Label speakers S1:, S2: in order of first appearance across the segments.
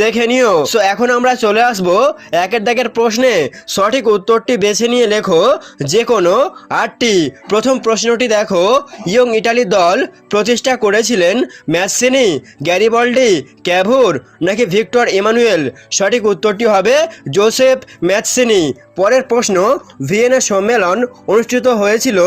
S1: দেখে নিও। সো এখন আমরা চলে আসব একের দাগের প্রশ্নে। সঠিক উত্তরটি বেছে নিয়ে লেখো যে কোনো 8টি। প্রথম প্রশ্নটি দেখো, ইয়ং ইটালি দল প্রতিষ্ঠা করেছিলেন ম্যাসিনি, গ্যারিবল্ডি, ক্যাভুর নাকি ভিক্টর ইমানুয়েল? সঠিক উত্তরটি হবে জোসেফ ম্যাসিনি। পরের প্রশ্ন, ভিয়েনা সম্মেলন অনুষ্ঠিত হয়েছিল?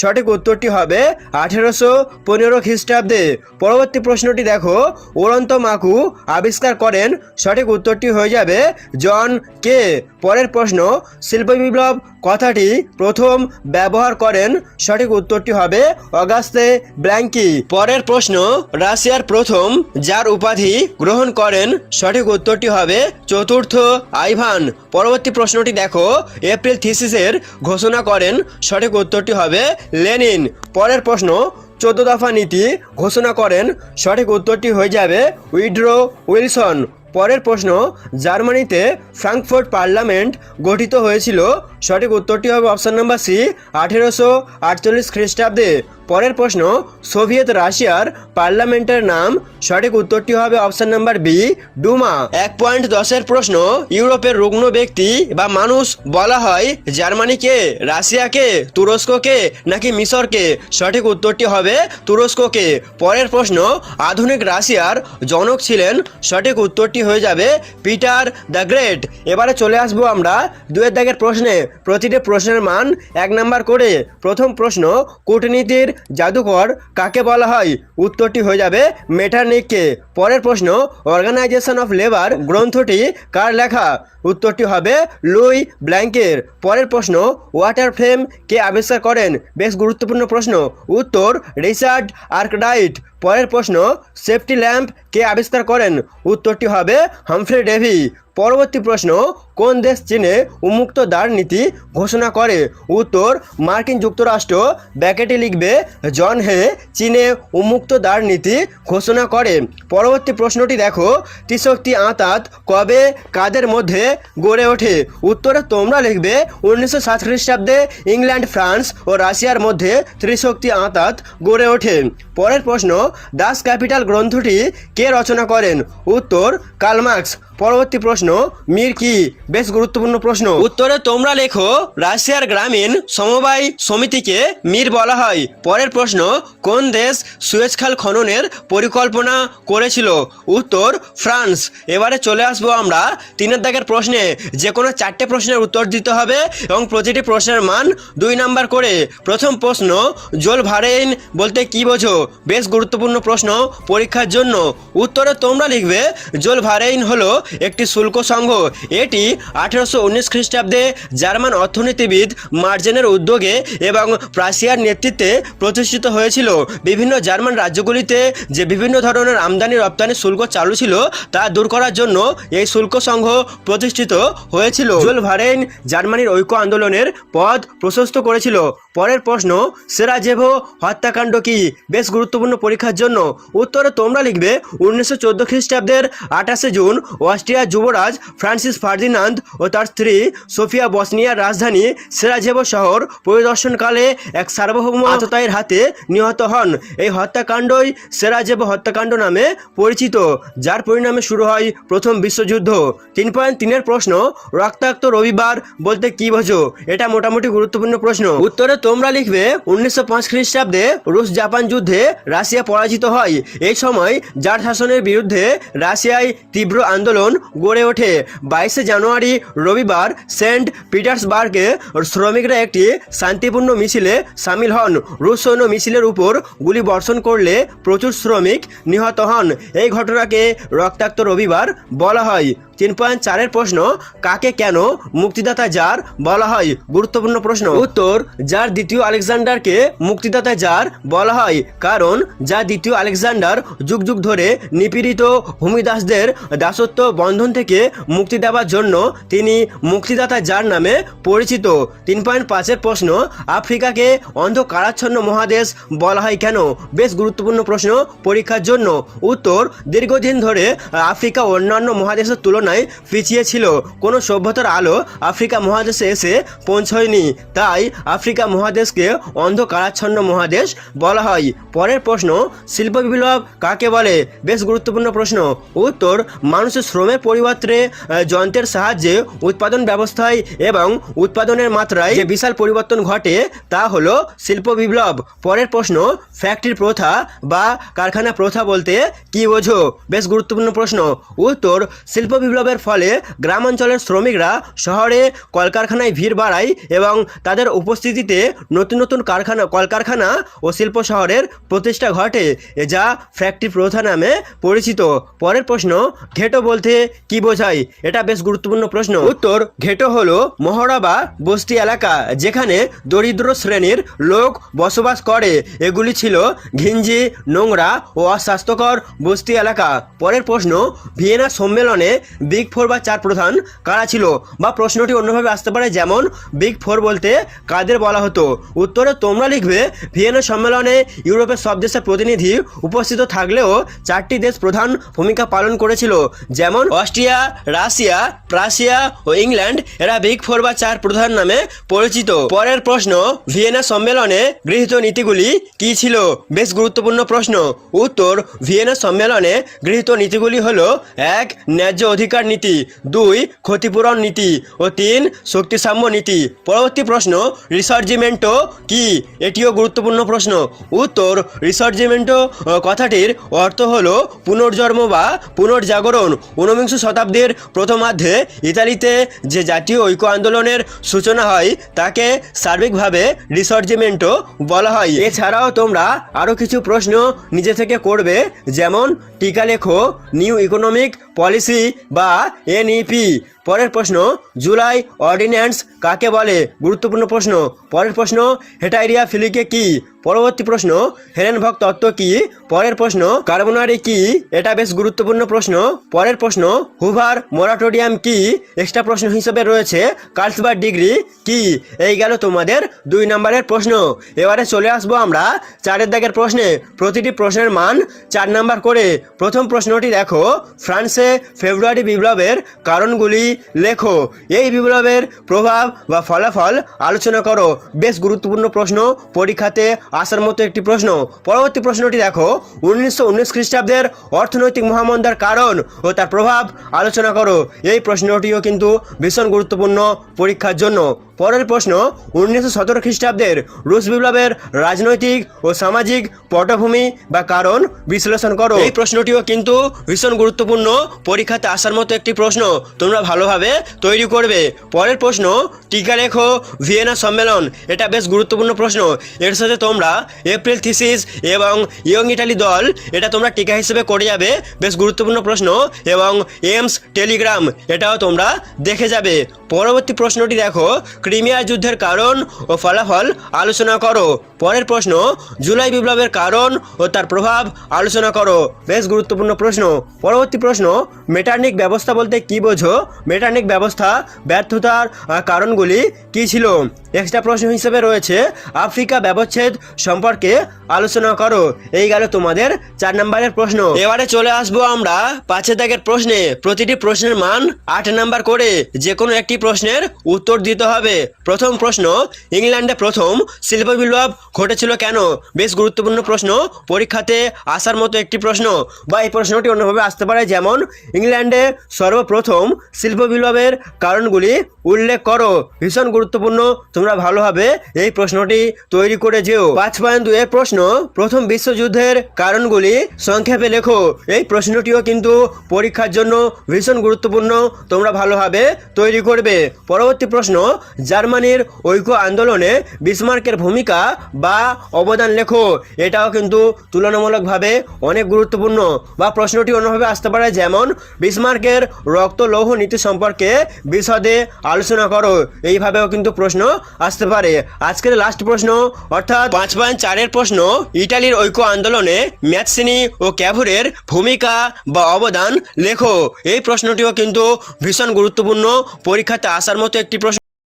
S1: সঠিক উত্তরটি হবে 1815 খ্রিস্টাব্দে। পরবর্তী প্রশ্নটি দেখো, উড়ন্ত মাকু আবিষ্কার করেন? সঠিক উত্তরটি হয়ে যাবে জন কে। পরের প্রশ্ন, শিল্প বিপ্লব কথাটি প্রথম ব্যবহার করেন? সঠিক উত্তরটি হবে অগাস্তে ব্ল্যাঙ্কি। পরের প্রশ্ন, রাশিয়ার প্রথম জার উপাধি গ্রহণ করেন? সঠিক উত্তরটি হবে চতুর্থ আইভান। পরবর্তী প্রশ্নটি দেখো, এপ্রিল থিসিসের ঘোষণা করেন? সঠিক উত্তরটি হবে লেনিন। পরের প্রশ্ন, 14 দফা নীতি ঘোষণা করেন? সঠিক উত্তরটি হয়ে যাবে উইড্রো উইলসন। পরের প্রশ্ন, জার্মানিতে ফ্রাঙ্কফুর্ট পার্লামেন্ট গঠিত হয়েছিল? সঠিক উত্তরটি হবে অপশন নাম্বার সি, 1848 খ্রিস্টাব্দে। পরের প্রশ্ন, সোভিয়েত রাশিয়ার পার্লামেন্টের নাম? সঠিক উত্তরটি হবে অপশন নাম্বার বি, ডুমা। 1.10 প্রশ্ন, ইউরোপের রুগ্ন ব্যক্তি বা মানুষ বলা হয় জার্মানিকে, রাশিয়াকে, তুরস্ককে নাকি মিশরকে? সঠিক উত্তরটি হবে তুরস্ককে। পরের প্রশ্ন, আধুনিক রাশিয়ার জনক ছিলেন? সঠিক উত্তরটি হয়ে যাবে পিটার দ্য গ্রেট। এবারে চলে আসবো আমরা 2 দাগের প্রশ্নে। প্রতিটি প্রশ্নের মান 1 নাম্বার করে। প্রথম প্রশ্ন, কূটনীতির জাদুকর কাকে বলা হয়? উত্তরটি হয়ে যাবে মেটারনিককে। পরের প্রশ্ন, অর্গানাইজেশন অফ লেবার গ্রন্থটি কার লেখা? উত্তরটি হবে লুই ব্ল্যাঙ্কের। পরের প্রশ্ন, ওয়াটার ফ্রেম কে আবিষ্কার করেন? বেশ গুরুত্বপূর্ণ প্রশ্ন। উত্তর রিচার্ড আর্করাইট। পরের প্রশ্ন, সেফটি ল্যাম্প কে আবিষ্কার করেন? উত্তরটি হবে হামফ্রে ডেভি। পরবর্তী প্রশ্ন, কোন দেশ চীনে উন্মুক্ত দ্বার নীতি ঘোষণা করে? উত্তর মার্কিন যুক্তরাষ্ট্র। ব্যাকেটে লিখবে জন হে চীনে উন্মুক্ত দ্বার নীতি ঘোষণা করে। পরবর্তী প্রশ্নটি দেখো, ত্রিশক্তি আঁতাত কবে কাদের মধ্যে গড়ে ওঠে? উত্তরে তোমরা লিখবে 1907 খ্রিস্টাব্দে ইংল্যান্ড, ফ্রান্স ও রাশিয়ার মধ্যে ত্রিশক্তি আঁতাত গড়ে ওঠে। পরের প্রশ্ন, দাস ক্যাপিটাল গ্রন্থটি কে রচনা করেন? উত্তর কার্ল মার্কস। পরবর্তী প্রশ্ন, মির কি? বেশ গুরুত্বপূর্ণ প্রশ্ন। উত্তরে তোমরা লেখো রাশিয়ার গ্রামীণ সমবায় সমিতিকে মির বলা হয়। পরের প্রশ্ন, কোন দেশ সুয়েজ খাল খননের পরিকল্পনা করেছিল? উত্তর ফ্রান্স। এবারে চলে আসবো আমরা 3 দাগের প্রশ্নে। যে কোনো 4টে প্রশ্নের উত্তর দিতে হবে এবং প্রতিটি প্রশ্নের মান 2 নাম্বার করে। প্রথম প্রশ্ন, জোল ভারেইন বলতে কি বোঝো? বেশ গুরুত্বপূর্ণ প্রশ্ন পরীক্ষার জন্য। উত্তরে তোমরা লিখবে জোল ভারেইন হলো একটি শুল্ক সংঘ। এটি 1819 খ্রিস্টাব্দে জার্মান অর্থনীতিবিদ মার্জেনের উদ্যোগে এবং প্রাশিয়ার নেতৃত্বে প্রতিষ্ঠিত হয়েছিল। বিভিন্ন জার্মান রাজ্যগুলিতে যে বিভিন্ন ধরনের আমদানি রপ্তানি শুল্ক চালু ছিল তা দূর করার জন্য এই শুল্ক সংঘ প্রতিষ্ঠিত হয়েছিল। জুল ভারেইন জার্মানির ঐক্য আন্দোলনের পথ প্রশস্ত করেছিল। পরের প্রশ্ন, সেরাজেভো হত্যাকাণ্ড কি? বেশ গুরুত্বপূর্ণ পরীক্ষার জন্য। উত্তরে তোমরা লিখবে 1914 খ্রিস্টাব্দের 28 জুন অস্ট্রিয়ার যুবরাজ ফ্রান্সিস ফার্দিনান্দ ও তার স্ত্রী সোফিয়া বসনিয়ার রাজধানী সেরাজেভো শহর পরিদর্শনকালে এক সার্বভৌম আততায়ীর হাতে নিহত হন। এই হত্যাকাণ্ডই সেরাজেভো হত্যাকাণ্ড নামে পরিচিত, যার পরিণামে শুরু হয় প্রথম বিশ্বযুদ্ধ। 3.3 প্রশ্ন, রক্তাক্ত রবিবার বলতে কি বোঝো? এটা মোটামুটি গুরুত্বপূর্ণ প্রশ্ন। উত্তরে তোমরা লিখবে 1905 খ্রিস্টাব্দে রুশ জাপান যুদ্ধে রাশিয়া পরাজিত হয়। এই সময় জার শাসনের বিরুদ্ধে রাশিয়ায় তীব্র আন্দোলন গড়ে ওঠে। 22 জানুয়ারি রবিবার সেন্ট পিটার্সবার্গে শ্রমিকরা একটি শান্তিপূর্ণ মিছিলে সামিল হন। রুশ সৈন্য মিছিলের উপর গুলি বর্ষণ করলে প্রচুর শ্রমিক নিহত হন। এই ঘটনাকে রক্তাক্ত রবিবার বলা হয়। 3.4 প্রশ্ন, কাকে কেন মুক্তিদাতা জার বলা হয়? গুরুত্বপূর্ণ প্রশ্ন। উত্তর, জার দ্বিতীয় আলেকজান্ডারকে মুক্তিদাতা জার বলা হয় কারণ জার দ্বিতীয় আলেকজান্ডার যুগ যুগ ধরে নিপীড়িত ভূমিদাসদের দাসত্ব বন্ধন থেকে মুক্তি দেওয়ার জন্য তিনি মুক্তিদাতা জার নামে পরিচিত। 3.5 প্রশ্ন, আফ্রিকাকে অন্ধ কারাচ্ছন্ন মহাদেশ বলা হয় কেন? বেশ গুরুত্বপূর্ণ প্রশ্ন পরীক্ষার জন্য। উত্তর, দীর্ঘদিন ধরে আফ্রিকা অন্যান্য মহাদেশের তুলনায় তুলনায় পিছিয়ে ছিল। কোনো সভ্যতার আলো আফ্রিকা মহাদেশে এসে পৌঁছয়নি, তাই আফ্রিকা মহাদেশকে অন্ধকারাচ্ছন্ন মহাদেশ বলা হয়। পরের প্রশ্ন, শিল্প বিপ্লব কাকে বলে? বেশ গুরুত্বপূর্ণ প্রশ্ন। উত্তর, মানুষের শ্রমের পরিবর্তে যন্ত্রের সাহায্যে উৎপাদন ব্যবস্থায় এবং উৎপাদনের মাত্রায় যে বিশাল পরিবর্তন ঘটে তা হলো শিল্প বিপ্লব। পরের প্রশ্ন, ফ্যাক্টরি প্রথা বা কারখানা প্রথা বলতে কি বোঝো? বেশ গুরুত্বপূর্ণ প্রশ্ন। উত্তর, শিল্প বিপ্লবের ফলে গ্রামাঞ্চলের শ্রমিকরা শহরে কলকারখানায় ভিড় বাড়ায় এবং তাদের উপস্থিতিতে নতুন নতুন কলকারখানা ও শিল্প শহরের প্রতিষ্ঠা ঘটে, যা ফ্যাক্টরি প্রথা নামে পরিচিত। পরের প্রশ্ন, ঘেটো বলতে কি বোঝায়? এটা বেশ গুরুত্বপূর্ণ প্রশ্ন। উত্তর, ঘেটো হলো মহড়া বা বস্তি এলাকা যেখানে দরিদ্র শ্রেণীর লোক বসবাস করে। এগুলি ছিল ঘিঞ্জি, নোংরা ও অস্বাস্থ্যকর বস্তি এলাকা। পরের প্রশ্ন, ভিয়েনা সম্মেলনে বিগ ফোর বা চার প্রধান কারা ছিল? বা প্রশ্নটি অন্যভাবে আসতে পারে, যেমন বিগ ফোর বলতে কাদের বলা হতো? উত্তরে তোমরা লিখবে, ভিয়েনা সম্মেলনে ইউরোপের সব দেশের প্রতিনিধি উপস্থিত থাকলেও চারটি দেশ প্রধান ভূমিকা পালন করেছিল, যেমন অস্ট্রিয়া, রাশিয়া, প্রাশিয়া ও ইংল্যান্ড। এরা বিগ ফোর বা চার প্রধান নামে পরিচিত। পরের প্রশ্ন, ভিয়েনা সম্মেলনে গৃহীত নীতিগুলি কি ছিল? বেশ গুরুত্বপূর্ণ প্রশ্ন। উত্তর, ভিয়েনা সম্মেলনে গৃহীত নীতিগুলি হলো 1. ন্যায্য অধিকার নীতি, 2. ক্ষতিপূরণ নীতি ও 3. শক্তিসাম্য নীতি। পরবর্তী প্রশ্ন, রিসার্জিমেন্টো কি? এটিও গুরুত্বপূর্ণ প্রশ্ন। উত্তর, রিসার্জিমেন্টো কথাটির অর্থ হলো পুনর্জন্ম বা পুনর্জাগরণ। ঊনবিংশ শতাব্দীর প্রথমার্ধে ইতালিতে যে জাতীয় ঐক্য আন্দোলনের সূচনা হয় তাকে সার্বিকভাবে রিসার্জিমেন্টো বলা হয়। এছাড়াও তোমরা আরও কিছু প্রশ্ন নিজে থেকে করবে, যেমন টিকা লেখো, নিউ ইকোনমিক পলিসি বা এনইপি। পরের প্রশ্ন, জুলাই অর্ডিন্যান্স কাকে বলে? গুরুত্বপূর্ণ প্রশ্ন। পরের প্রশ্ন, হেটাইরিয়া ফিলিকে কি? পরবর্তী প্রশ্ন, হেরেনভক তত্ত্ব কি? পরের প্রশ্ন, কার্বোনারি কি? এটা বেশ গুরুত্বপূর্ণ প্রশ্ন। পরের প্রশ্ন, হুভার মোরাটোরিয়াম কি? এক্সট্রা প্রশ্ন হিসেবে রয়েছে কার্লসবার্গ ডিগ্রি কি? এই গেল তোমাদের 2 নম্বরের প্রশ্ন। এবারে চলে আসবো আমরা 4 দাগের প্রশ্নে। প্রতিটি প্রশ্নের মান 4 নাম্বার করে। প্রথম প্রশ্নটি দেখো, ফ্রান্সে ফেব্রুয়ারি বিপ্লবের কারণগুলি লেখো। এই বিপ্লবের প্রভাব বা ফলাফল আলোচনা করো। বেশ গুরুত্বপূর্ণ প্রশ্ন, পরীক্ষাতে আসার মতো একটি প্রশ্ন। পরবর্তী প্রশ্নটি দেখো, 1919 খ্রিস্টাব্দের অর্থনৈতিক মহামন্দার কারণ ও তার প্রভাব আলোচনা করো। এই প্রশ্নটিও কিন্তু ভীষণ গুরুত্বপূর্ণ পরীক্ষার জন্য। পরের প্রশ্ন, 1917 খ্রিস্টাব্দের রুশ বিপ্লবের রাজনৈতিক ও সামাজিক পটভূমি বা কারণ বিশ্লেষণ করো। এই প্রশ্নটিও কিন্তু ভীষণ গুরুত্বপূর্ণ, পরীক্ষাতে আসার মতো একটি প্রশ্ন, তোমরা ভালোভাবে তৈরি করবে। পরের প্রশ্ন, টিকা লেখো ভিয়েনা সম্মেলন। এটা বেশ গুরুত্বপূর্ণ প্রশ্ন। এর সাথে তোমরা এপ্রিল থিসিস এবং ইয়ং ইটালি দল, এটা তোমরা টিকা হিসেবে করে যাবে। বেশ গুরুত্বপূর্ণ প্রশ্ন। এবং এমস টেলিগ্রাম, এটাও তোমরা দেখে যাবে। পরবর্তী প্রশ্নটি দেখো, ক্রিমিয়া যুদ্ধের কারণ ও ফলাফল আলোচনা করো। পরের প্রশ্ন, জুলাই বিপ্লবের কারণ ও তার প্রভাব আলোচনা করো। বেশ গুরুত্বপূর্ণ প্রশ্ন। পরবর্তী প্রশ্ন, মেটার্নিক ব্যবস্থা বলতে কি বোঝো? মেটার্নিক ব্যবস্থা ব্যর্থতার কারণগুলি কি ছিল? এক্সট্রা প্রশ্ন হিসেবে রয়েছে আফ্রিকা ব্যবচ্ছেদ সম্পর্কে আলোচনা করো। এই গেল তোমাদের 4 নম্বরের প্রশ্ন। এবারে চলে আসবো আমরা 5 দাগের প্রশ্নে। প্রতিটি প্রশ্নের মান 8 নাম্বার করে। যে কোনো একটি প্রশ্নের উত্তর দিতে হবে। প্রথম প্রশ্ন, ইংল্যান্ডে প্রথম শিল্প বিপ্লব ঘটেছিল কেন? বেশ গুরুত্বপূর্ণ প্রশ্ন, পরীক্ষাতে আসার মতো একটি প্রশ্ন। বা এই প্রশ্নটি অন্যভাবে আসতে পারে, যেমন ইংল্যান্ডে সর্বপ্রথম শিল্প বিপ্লবের কারণগুলি উল্লেখ করো। ভীষণ গুরুত্বপূর্ণ, তোমরা ভালোভাবে এই প্রশ্নটি তৈরি করে যেও। 5.2 এর প্রশ্ন, প্রথম বিশ্বযুদ্ধের কারণগুলি সংক্ষেপে লেখো। এই প্রশ্নটিও কিন্তু পরীক্ষার জন্য ভীষণ গুরুত্বপূর্ণ, তোমরা ভালোভাবে তৈরি করবে। পরবর্তী প্রশ্ন, জার্মানির ঐক্য আন্দোলনে বিসমার্কের ভূমিকা বা অবদান লেখো। এটাও কিন্তু তুলনামূলকভাবে অনেক গুরুত্বপূর্ণ। বা প্রশ্নটি অন্যভাবে আসতে পারে, যেমন বিসমার্কের রক্ত লৌহ নীতি সম্পর্কে বিশদে আলোচনা করো। এইভাবেও কিন্তু প্রশ্ন আসতে পারে। আজকের লাস্ট প্রশ্ন অর্থাৎ 5.4 এর প্রশ্ন, ইটালির ঐক্য আন্দোলনে ম্যাৎসিনি ও ক্যাভুরের ভূমিকা বা অবদান লেখো। এই প্রশ্নটিও কিন্তু ভীষণ গুরুত্বপূর্ণ, পরীক্ষাতে আসার মতো একটি প্রশ্ন।